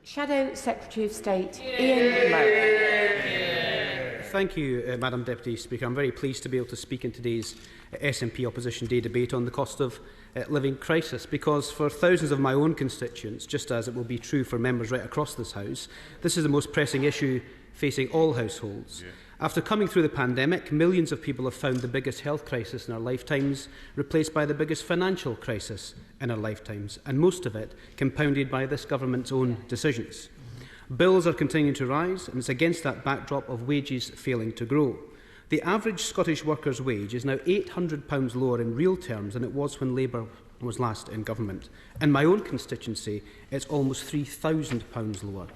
Shadow Secretary of State Ian Lowe. Thank you, Madam Deputy Speaker. I'm very pleased to be able to speak in today's SNP Opposition Day Debate on the cost of living crisis, because for thousands of my own constituents, just as it will be true for members right across this House, this is the most pressing issue facing all households. Yeah. After coming through the pandemic, millions of people have found the biggest health crisis in our lifetimes replaced by the biggest financial crisis in our lifetimes, and most of it compounded by this government's own decisions. Bills are continuing to rise, and it's against that backdrop of wages failing to grow. The average Scottish worker's wage is now £800 lower in real terms than it was when Labour was last in government. In my own constituency, it's almost £3,000 lower.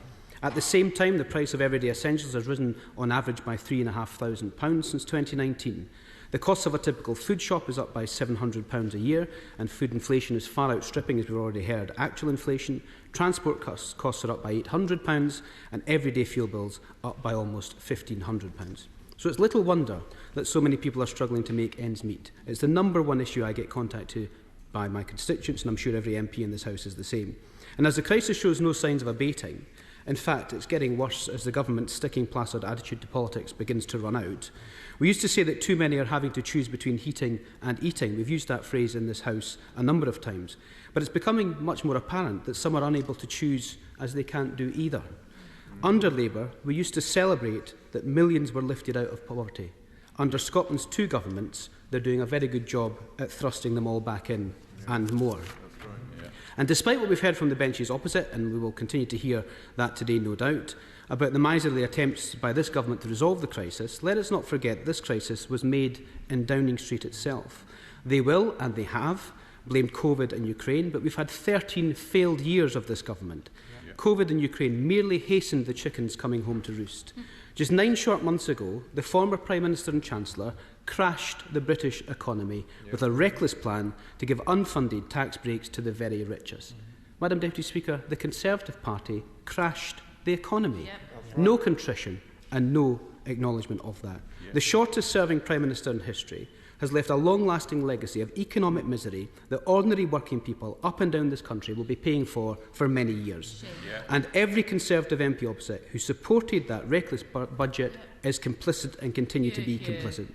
At the same time, the price of everyday essentials has risen on average by £3,500 since 2019. The cost of a typical food shop is up by £700 a year, and food inflation is far outstripping, as we've already heard, actual inflation. Transport costs are up by £800, and everyday fuel bills up by almost £1,500. So it's little wonder that so many people are struggling to make ends meet. It's the #1 issue I get contacted by my constituents, and I'm sure every MP in this House is the same. And as the crisis shows no signs of abating, in fact, it's getting worse as the government's sticking placid attitude to politics begins to run out. We used to say that too many are having to choose between heating and eating. We've used that phrase in this House a number of times. But it's becoming much more apparent that some are unable to choose as they can't do either. Under Labour, we used to celebrate that millions were lifted out of poverty. Under Scotland's two governments, they're doing a very good job at thrusting them all back in and more. And despite what we've heard from the benches opposite, and we will continue to hear that today no doubt, about the miserly attempts by this government to resolve the crisis, let us not forget this crisis was made in Downing Street itself. They will, and they have, blamed COVID and Ukraine, but we've had 13 failed years of this government. Yeah. COVID and Ukraine merely hastened the chickens coming home to roost. Just 9 short months ago, the former Prime Minister and Chancellor crashed the British economy with a reckless plan to give unfunded tax breaks to the very richest. Madam Deputy Speaker, the Conservative Party crashed the economy. No contrition and no acknowledgement of that. The shortest-serving Prime Minister in history has left a long-lasting legacy of economic misery that ordinary working people up and down this country will be paying for many years. And every Conservative MP opposite who supported that reckless budget is complicit and continue to be complicit.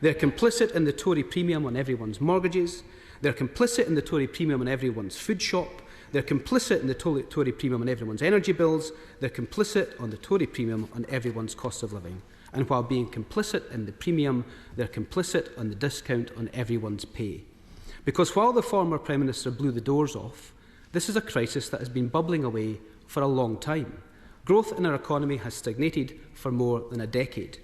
They're complicit in the Tory premium on everyone's mortgages. They're complicit in the Tory premium on everyone's food shop. They're complicit in the Tory premium on everyone's energy bills. They're complicit on the Tory premium on everyone's cost of living. And while being complicit in the premium, they're complicit on the discount on everyone's pay. Because while the former Prime Minister blew the doors off, this is a crisis that has been bubbling away for a long time. Growth in our economy has stagnated for more than a decade.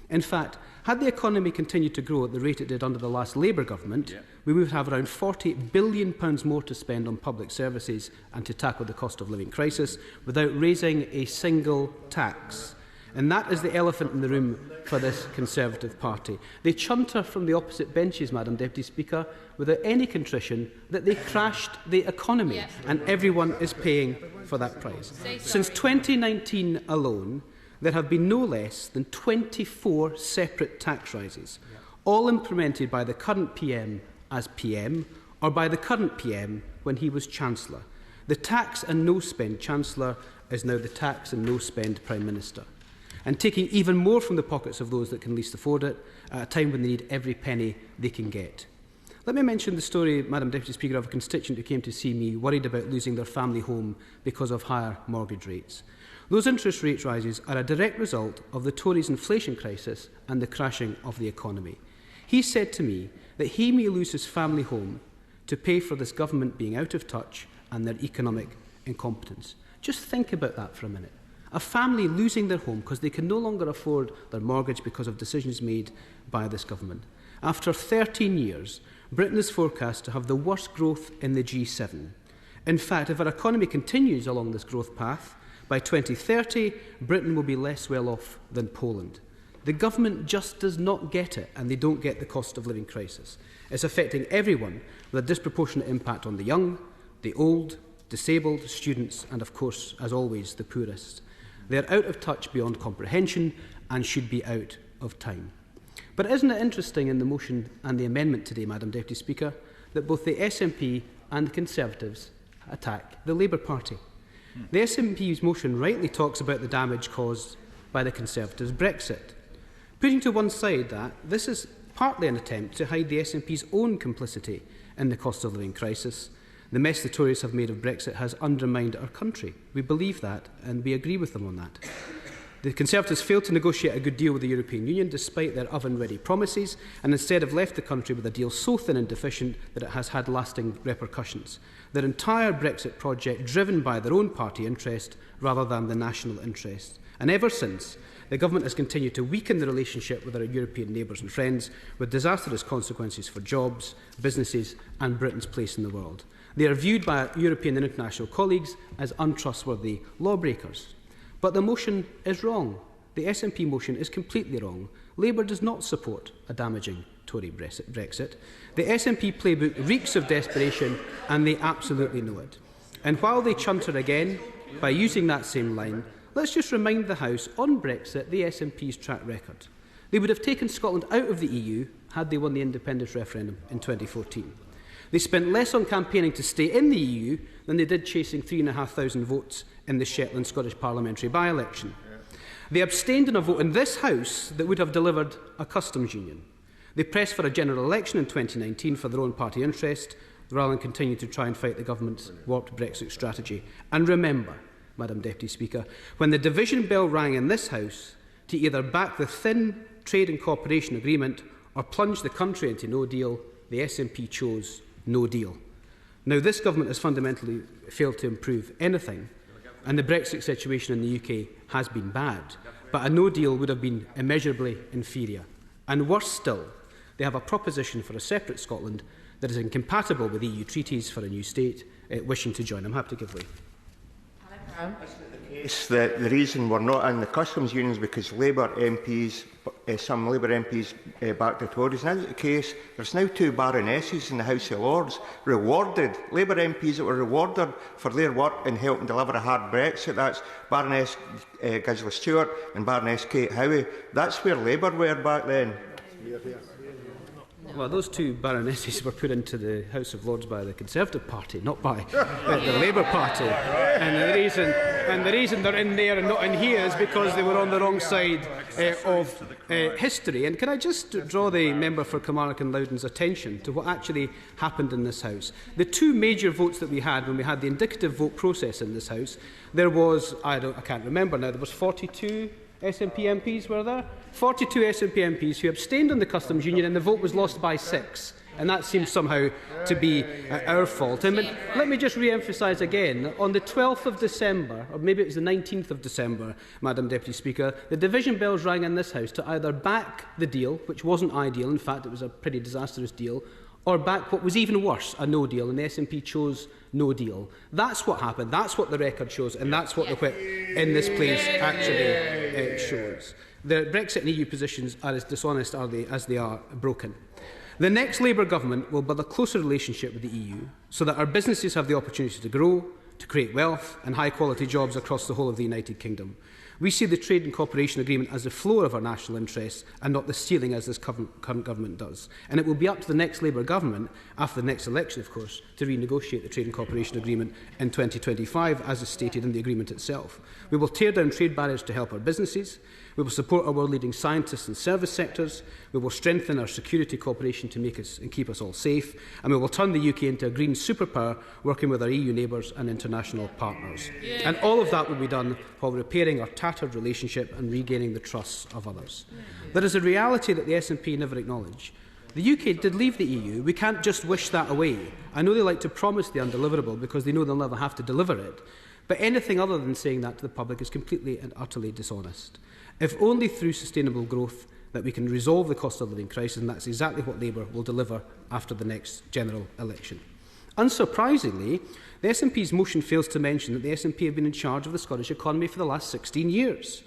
In fact, had the economy continued to grow at the rate it did under the last Labour government, we would have around £40 billion more to spend on public services and to tackle the cost of living crisis without raising a single tax. And that is the elephant in the room for this Conservative Party. They chunter from the opposite benches, Madam Deputy Speaker, without any contrition that they crashed the economy, and everyone is paying for that price. Since 2019 alone, there have been no less than 24 separate tax rises, all implemented by the current PM as PM, or by the current PM when he was Chancellor. The tax and no-spend Chancellor is now the tax and no-spend Prime Minister, and taking even more from the pockets of those that can least afford it at a time when they need every penny they can get. Let me mention the story, Madam Deputy Speaker, of a constituent who came to see me worried about losing their family home because of higher mortgage rates. Those interest rate rises are a direct result of the Tories' inflation crisis and the crashing of the economy. He said to me that he may lose his family home to pay for this government being out of touch and their economic incompetence. Just think about that for a minute. A family losing their home because they can no longer afford their mortgage because of decisions made by this government. After 13 years, Britain is forecast to have the worst growth in the G7. In fact, if our economy continues along this growth path, by 2030, Britain will be less well off than Poland. The government just does not get it, and they don't get the cost of living crisis. It's affecting everyone, with a disproportionate impact on the young, the old, disabled, students, and of course, as always, the poorest. They are out of touch beyond comprehension and should be out of time. But isn't it interesting in the motion and the amendment today, Madam Deputy Speaker, that both the SNP and the Conservatives attack the Labour Party? The SNP's motion rightly talks about the damage caused by the Conservatives' Brexit. Putting to one side that this is partly an attempt to hide the SNP's own complicity in the cost of living crisis, the mess the Tories have made of Brexit has undermined our country. We believe that and we agree with them on that. The Conservatives failed to negotiate a good deal with the European Union despite their oven-ready promises, and instead have left the country with a deal so thin and deficient that it has had lasting repercussions. Their entire Brexit project driven by their own party interest rather than the national interest. And ever since, the government has continued to weaken the relationship with our European neighbours and friends, with disastrous consequences for jobs, businesses and Britain's place in the world. They are viewed by our European and international colleagues as untrustworthy lawbreakers. But the motion is wrong. The SNP motion is completely wrong. Labour does not support a damaging Tory Brexit. The SNP playbook reeks of desperation and they absolutely know it. And while they chunter again by using that same line, let's just remind the House on Brexit the SNP's track record. They would have taken Scotland out of the EU had they won the independence referendum in 2014. They spent less on campaigning to stay in the EU than they did chasing 3,500 votes in the Shetland Scottish parliamentary by-election. They abstained in a vote in this House that would have delivered a customs union. They pressed for a general election in 2019 for their own party interest, rather than continue to try and fight the government's warped Brexit strategy. And remember, Madam Deputy Speaker, when the division bell rang in this House to either back the thin trade and cooperation agreement or plunge the country into no deal, the SNP chose no deal. Now, this government has fundamentally failed to improve anything, and the Brexit situation in the UK has been bad, but a no deal would have been immeasurably inferior. And worse still, they have a proposition for a separate Scotland that is incompatible with EU treaties for a new state wishing to join. I'm happy to give way. The reason we're not in the customs union is because Labour MPs, some Labour MPs backed the Tories. And as is the case, there's now two baronesses in the House of Lords rewarded, Labour MPs that were rewarded for their work in helping deliver a hard Brexit. That's Baroness Gileslie Stewart and Baroness Kate Howie. That's where Labour were back then. Well, those two baronesses were put into the House of Lords by the Conservative Party, not by the Labour Party. And the reason they're in there and not in here is because they were on the wrong side of history. And can I just draw the member for Kilmarnock and Loudon's attention to what actually happened in this House? The two major votes that we had when we had the indicative vote process in this House, there was, I can't remember now, there was 42 SNP MPs, were there? 42 SNP MPs who abstained on the customs union, and the vote was lost by 6. And that seems somehow to be our fault. And let me just re-emphasise again, on the 12th of December, or maybe it was the 19th of December, Madam Deputy Speaker, the division bells rang in this House to either back the deal, which wasn't ideal, in fact it was a pretty disastrous deal, or back what was even worse, a no deal, and the SNP chose no deal. That's what happened, that's what the record shows, and that's what the whip in this place actually shows. The Brexit and EU positions are as dishonest as they are broken. The next Labour government will build a closer relationship with the EU so that our businesses have the opportunity to grow, to create wealth and high-quality jobs across the whole of the United Kingdom. We see the Trade and Cooperation Agreement as the floor of our national interests and not the ceiling as this current government does. And it will be up to the next Labour government, after the next election of course, to renegotiate the Trade and Cooperation Agreement in 2025 as is stated in the agreement itself. We will tear down trade barriers to help our businesses. We will support our world-leading scientists and service sectors. We will strengthen our security cooperation to make us and keep us all safe. And we will turn the UK into a green superpower, working with our EU neighbours and international partners. And all of that will be done while repairing our tattered relationship and regaining the trust of others. There is a reality that the SNP never acknowledge. The UK did leave the EU. We can't just wish that away. I know they like to promise the undeliverable because they know they'll never have to deliver it. But anything other than saying that to the public is completely and utterly dishonest. If only through sustainable growth that we can resolve the cost of living crisis, and that's exactly what Labour will deliver after the next general election. Unsurprisingly, the SNP's motion fails to mention that the SNP have been in charge of the Scottish economy for the last 16 years.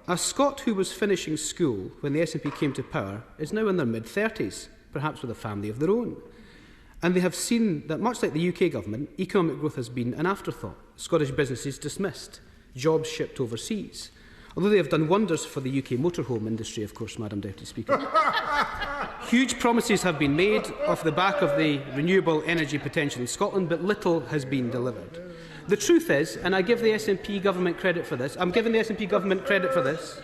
A Scot who was finishing school when the SNP came to power is now in their mid-30s, perhaps with a family of their own. And they have seen that, much like the UK government, economic growth has been an afterthought. Scottish businesses dismissed, jobs shipped overseas. Although they have done wonders for the UK motorhome industry, of course, Madam Deputy Speaker. Huge promises have been made off the back of the renewable energy potential in Scotland, but little has been delivered. The truth is, and I give the SNP government credit for this, I'm giving the SNP government credit for this,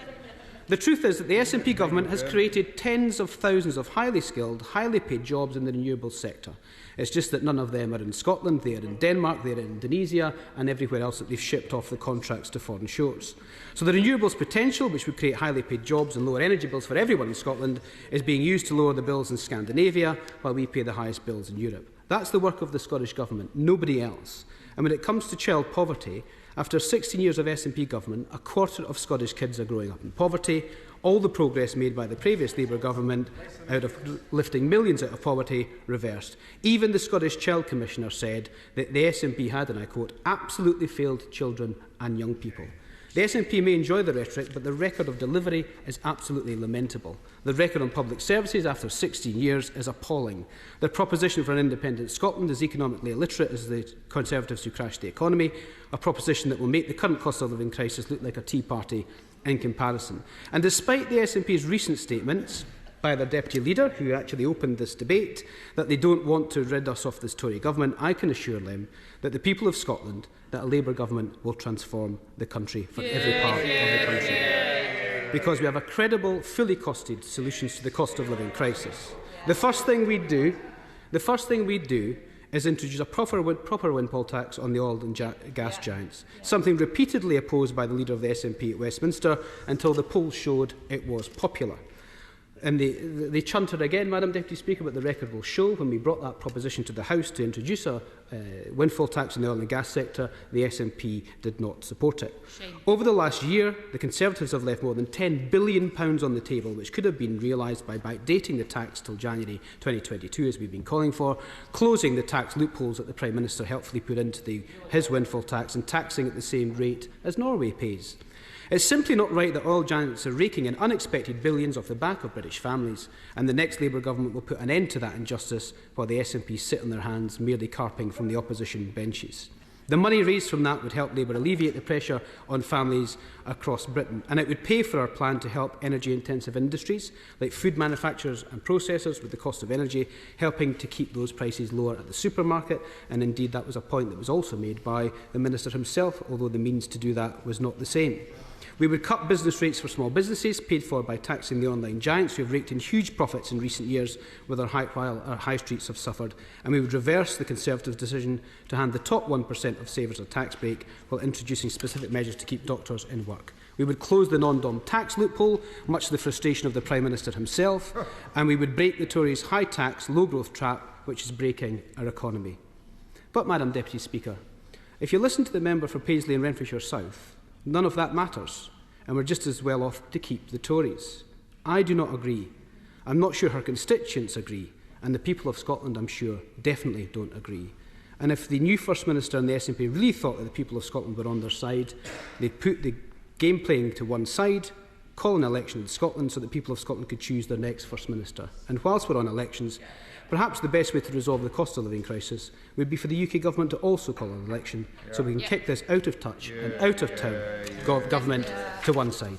the truth is that the SNP government has created tens of thousands of highly skilled, highly paid jobs in the renewables sector. It's just that none of them are in Scotland, they are in Denmark, they are in Indonesia and everywhere else that they've shipped off the contracts to foreign shores. So the renewables potential, which would create highly paid jobs and lower energy bills for everyone in Scotland, is being used to lower the bills in Scandinavia while we pay the highest bills in Europe. That's the work of the Scottish Government, nobody else. And when it comes to child poverty, after 16 years of SNP government, a quarter of Scottish kids are growing up in poverty. All the progress made by the previous Labour government out of lifting millions out of poverty reversed. Even the Scottish Child Commissioner said that the SNP had, and I quote, absolutely failed children and young people. The SNP may enjoy the rhetoric, but the record of delivery is absolutely lamentable. The record on public services after 16 years is appalling. The proposition for an independent Scotland is economically illiterate as the Conservatives who crashed the economy, a proposition that will make the current cost of living crisis look like a Tea Party in comparison. And despite the SNP's recent statements by their deputy leader, who actually opened this debate, that they don't want to rid us of this Tory government, I can assure them that the people of Scotland, that a Labour government will transform the country for every part of the country. Because we have a credible, fully costed solutions to the cost of living crisis. The first thing we do is introduce a proper windfall tax on the oil and gas giants, something repeatedly opposed by the leader of the SNP at Westminster until the polls showed it was popular. And they chunted again, Madam Deputy Speaker, but the record will show when we brought that proposition to the House to introduce a windfall tax on the oil and gas sector, the SNP did not support it. Shame. Over the last year, the Conservatives have left more than £10 billion on the table, which could have been realised by backdating the tax till January 2022, as we've been calling for, closing the tax loopholes that the Prime Minister helpfully put into his windfall tax and taxing at the same rate as Norway pays. It's simply not right that oil giants are raking in unexpected billions off the back of British families, and the next Labour government will put an end to that injustice while the SNP sit on their hands merely carping from the opposition benches. The money raised from that would help Labour alleviate the pressure on families across Britain, and it would pay for our plan to help energy-intensive industries like food manufacturers and processors with the cost of energy, helping to keep those prices lower at the supermarket. And indeed, that was a point that was also made by the Minister himself, although the means to do that was not the same. We would cut business rates for small businesses, paid for by taxing the online giants who have raked in huge profits in recent years while our high streets have suffered. And we would reverse the Conservative decision to hand the top 1% of savers a tax break while introducing specific measures to keep doctors in work. We would close the non-dom tax loophole, much to the frustration of the Prime Minister himself, and we would break the Tories' high-tax, low-growth trap, which is breaking our economy. But, Madam Deputy Speaker, if you listen to the member for Paisley and Renfrewshire South, none of that matters, and we're just as well off to keep the Tories. I do not agree. I'm not sure her constituents agree, and the people of Scotland, I'm sure, definitely don't agree. And if the new First Minister and the SNP really thought that the people of Scotland were on their side, they'd put the game playing to one side, call an election in Scotland so that the people of Scotland could choose their next First Minister. And whilst we're on elections, perhaps the best way to resolve the cost of living crisis would be for the UK government to also call an election so we can kick this out of touch and out of town government to one side.